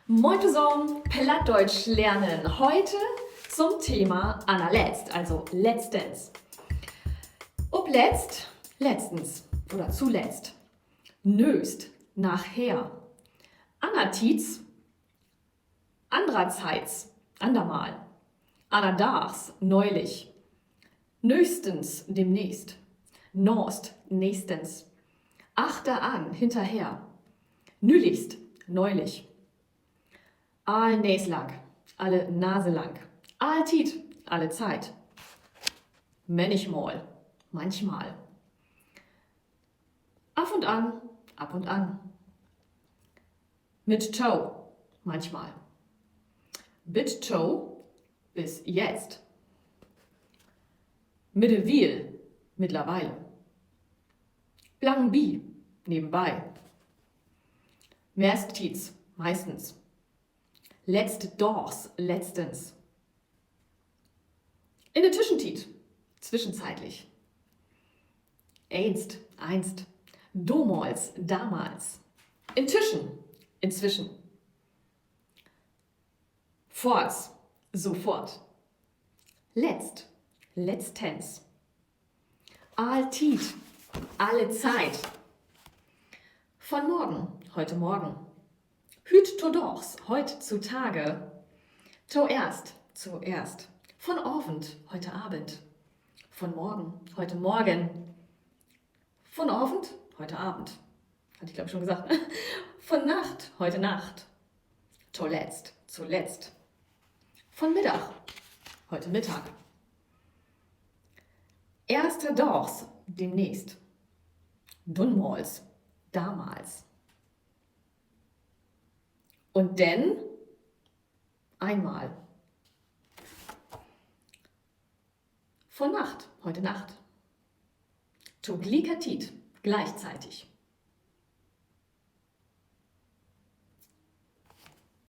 Moin zusammen, Plattdeutsch lernen. Heute zum Thema allerletzt, also letztens. Ob letzt, letztens oder zuletzt. Nöst, nachher. Anertiz, andererseits, andermal. Anadachs, neulich. Nöstens, demnächst. Norst, nächstens. Achter an, hinterher. Nülichst, neulich. Allnäslang, alle Nase lang. Alltiet, alle Zeit. Manchmal, manchmal. Ab und an. Mit Toe, manchmal. Bit Toe, bis jetzt. Mittlerweile, mittlerweile. Lang bi, nebenbei. Mersttiz, meistens. Letzt dors, letztens. In der Zwischentiet, zwischenzeitlich. Einst. Domals, damals. Inzwischen, inzwischen. Forts, sofort. Letzt, letztens. Alltiet, alle Zeit. Von morgen, heute Morgen. Hüt to dors, heut zutage. Zuerst. Von Abend, heute Abend. Von morgen, heute Morgen. Von Abend, heute Abend. Hatte ich glaube schon gesagt. Von Nacht, heute Nacht. Zuletzt. Von Mittag, heute Mittag. Erster Dors, demnächst. Dunmals, damals. Und denn einmal. Von Nacht, heute Nacht. To glikatit, gleichzeitig.